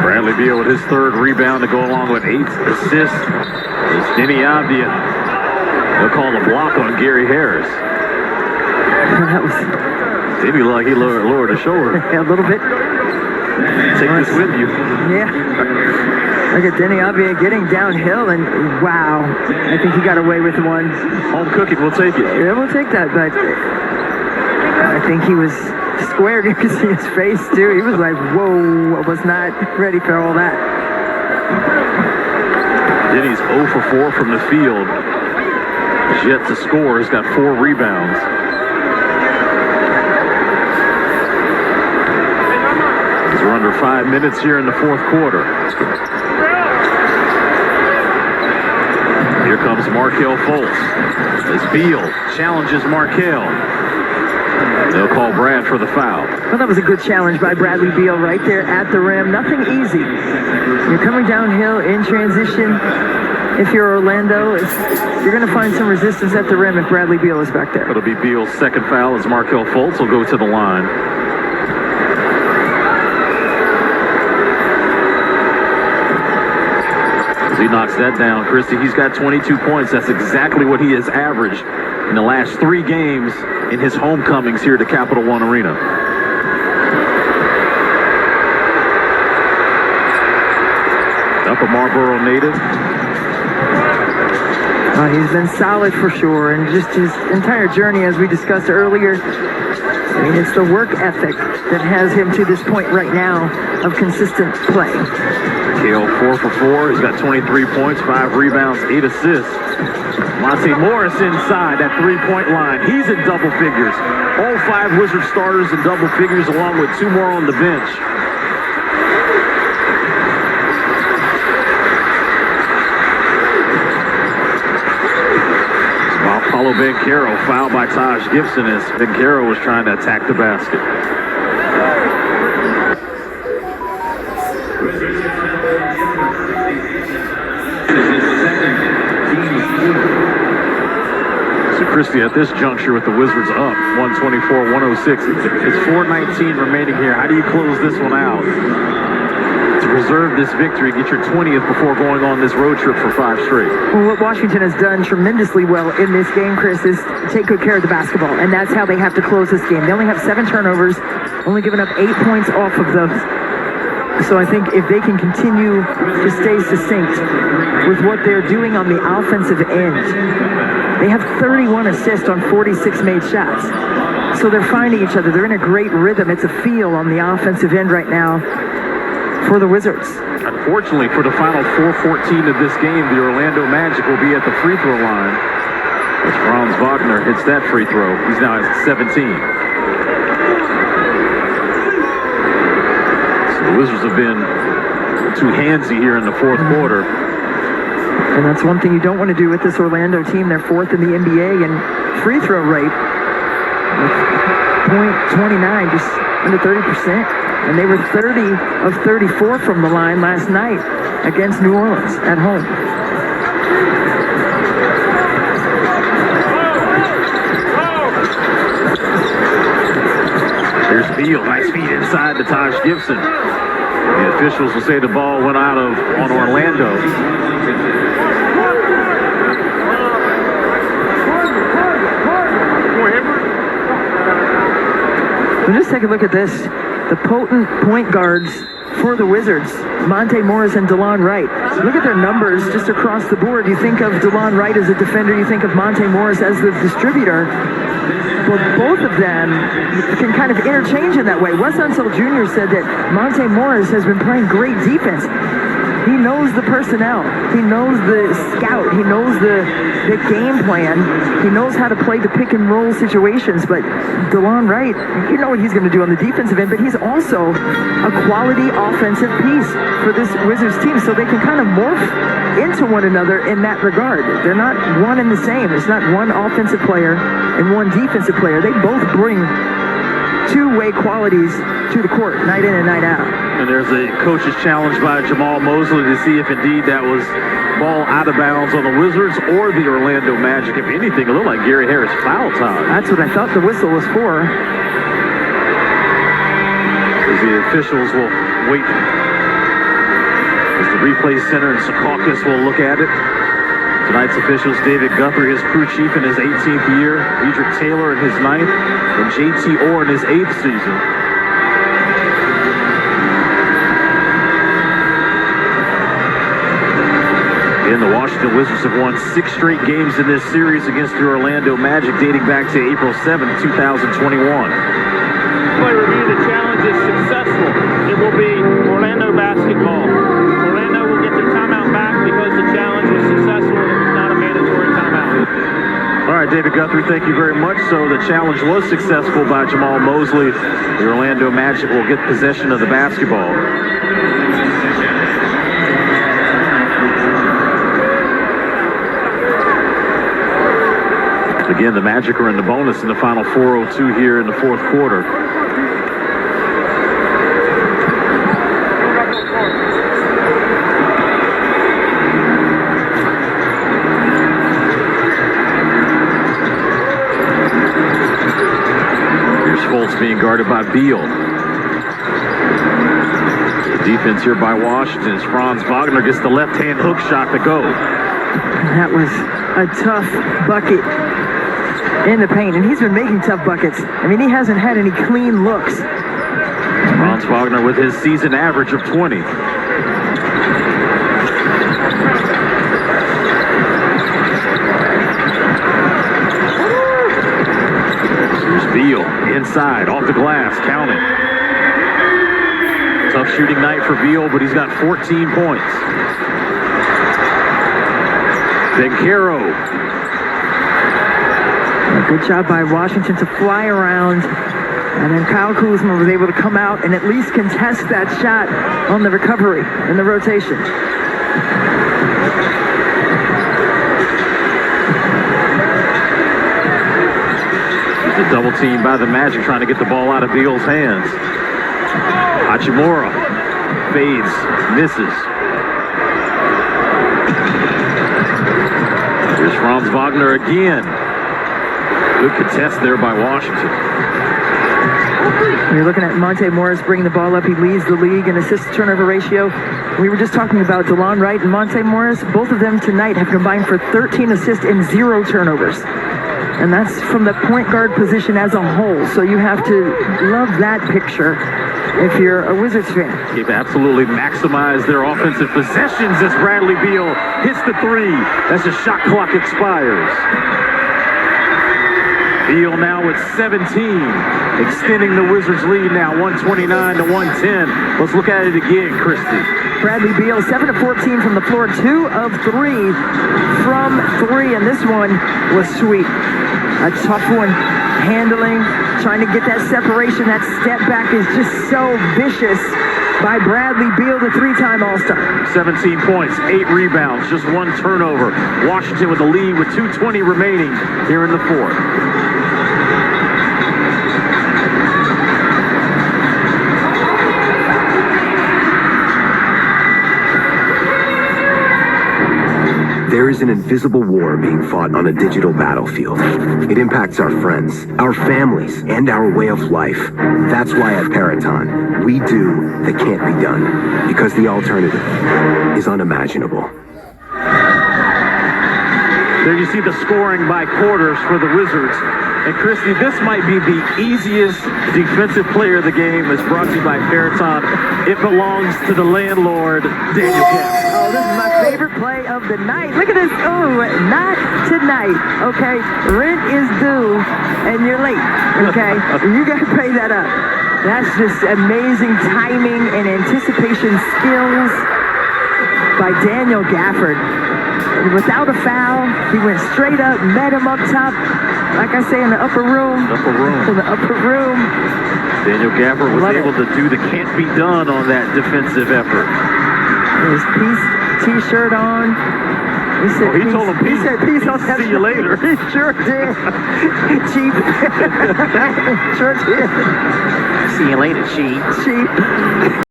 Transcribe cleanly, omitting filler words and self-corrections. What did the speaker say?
Bradley Beal with his third rebound to go along with 8 assists. It's Denny Avdia. They'll call a block on Gary Harris. That was... Denny like he lowered his shoulder. A little bit. Take this with you. Yeah. Look at Denny Avdia getting downhill, and wow. I think he got away with one. Home cooking, we'll take it. Yeah, we'll take that, but I think he was squared. You could see his face, too. He was like, whoa, I was not ready for all that. Denny's 0 for 4 from the field. He's yet to score. He's got 4 rebounds. As we're under 5 minutes here in the fourth quarter. Here comes Markelle Fultz. As Beal challenges Markelle. They'll call Brad for the foul. Well, that was a good challenge by Bradley Beal right there at the rim. Nothing easy. You're coming downhill in transition. If you're Orlando, you're going to find some resistance at the rim if Bradley Beal is back there. It'll be Beal's second foul as Markelle Fultz will go to the line. As he knocks that down, Christie, he's got 22 points. That's exactly what he has averaged in the last 3 games in his homecomings here to Capital One Arena. Upper Marlboro native. He's been solid for sure, and just his entire journey, as we discussed earlier, I mean, it's the work ethic that has him to this point right now of consistent play. Kale 4 for 4. He's got 23 points, 5 rebounds, 8 assists. Monte Morris inside that 3-point line. He's in double figures. All 5 Wizard starters in double figures, along with 2 more on the bench. Paulo Banchero fouled by Taj Gibson as Banchero was trying to attack the basket. So Christie at this juncture with the Wizards up 124-106. It's 4:19 remaining here. How do you close this one out? To preserve this victory, get your 20th before going on this road trip for 5 straight. Well, what Washington has done tremendously well in this game, Chris, is take good care of the basketball, and that's how they have to close this game. They only have 7 turnovers, only giving up 8 points off of those. So I think if they can continue to stay succinct with what they're doing on the offensive end, they have 31 assists on 46 made shots. So they're finding each other. They're in a great rhythm. It's a feel on the offensive end right now for the Wizards. Unfortunately, for the final 4:14 of this game, the Orlando Magic will be at the free throw line as Franz Wagner hits that free throw. He's now at 17. So the Wizards have been too handsy here in the fourth quarter. And that's one thing you don't want to do with this Orlando team. They're 4th in the NBA in free throw rate. .29, just under 30%. And they were 30 of 34 from the line last night against New Orleans at home. Here's Beal, nice feed inside to Taj Gibson. The officials will say the ball went out on Orlando. So just take a look at this. The potent point guards for the Wizards, Monte Morris and DeLon Wright. Look at their numbers just across the board. You think of DeLon Wright as a defender, you think of Monte Morris as the distributor. Well, both of them can kind of interchange in that way. Wes Unseld Jr. said that Monte Morris has been playing great defense. He knows the personnel. He knows the scout. He knows the game plan. He knows how to play the pick and roll situations. But DeLon Wright, you know what he's going to do on the defensive end, but he's also a quality offensive piece for this Wizards team. So they can kind of morph into one another in that regard. They're not one and the same. It's not one offensive player and one defensive player. They both bring two-way qualities to the court, night in and night out. And there's a coach's challenge by Jamal Mosley to see if indeed that was ball out of bounds on the Wizards or the Orlando Magic. If anything, it looked like Gary Harris foul time. That's what I thought the whistle was for. As the officials will wait As the replay center in Secaucus will look at it. Tonight's officials, David Guthrie, his crew chief in his 18th year, Edric Taylor in his 9th, and JT Orr in his 8th season. And the Washington Wizards have won 6 straight games in this series against the Orlando Magic dating back to April 7th, 2021. Play review, the challenge is successful. It will be Orlando basketball. Orlando will get their timeout back because the challenge was successful and it was not a mandatory timeout. All right, David Guthrie, thank you very much. So the challenge was successful by Jamal Mosley. The Orlando Magic will get possession of the basketball. Again, the Magic are in the bonus in the final 4:02 here in the fourth quarter. Here's Fultz being guarded by Beal. The defense here by Washington as Franz Wagner gets the left-hand hook shot to go. That was a tough bucket in the paint, and he's been making tough buckets. I mean, he hasn't had any clean looks. Franz Wagner with his season average of 20. Here's Beal inside, off the glass, counting. Tough shooting night for Beal, but he's got 14 points. Bencaro. Good job by Washington to fly around, and then Kyle Kuzma was able to come out and at least contest that shot on the recovery in the rotation. It's a double team by the Magic trying to get the ball out of Beal's hands. Hachimura fades, misses. Here's Franz Wagner again. Good contest there by Washington. You're looking at Monte Morris bringing the ball up. He leads the league in assist-turnover ratio. We were just talking about DeLon Wright and Monte Morris. Both of them tonight have combined for 13 assists and 0 turnovers. And that's from the point guard position as a whole. So you have to love that picture if you're a Wizards fan. They've absolutely maximized their offensive possessions as Bradley Beal hits the 3 as the shot clock expires. Beal now with 17, extending the Wizards' lead now, 129 to 110. Let's look at it again, Christy. Bradley Beal, 7 of 14 from the floor, 2 of 3 from 3, and this one was sweet. A tough one, handling, trying to get that separation. That step back is just so vicious by Bradley Beal, the 3-time All-Star. 17 points, 8 rebounds, just 1 turnover. Washington with the lead with 2:20 remaining here in the fourth. There is an invisible war being fought on a digital battlefield. It impacts our friends, our families, and our way of life. That's why at Peraton, we do the can't be done, because the alternative is unimaginable. There you see the scoring by quarters for the Wizards. And Christy, this might be the easiest defensive player of the game. It's brought to you by Peraton. It belongs to the landlord, Daniel Kemp. Oh, this is my favorite play of the night. Look at this. Oh, not tonight. Okay, rent is due, and you're late. Okay, you got to pay that up. That's just amazing timing and anticipation skills by Daniel Gafford. Without a foul, he went straight up, met him up top. Like I say, in the upper room. In the upper room. Daniel Gafford was able to do the can't be done on that defensive effort. His peace t-shirt on. He said, he told him peace. He said peace on that. See you later. He sure did. Cheap. Sure did. See you later, Chief. Cheap.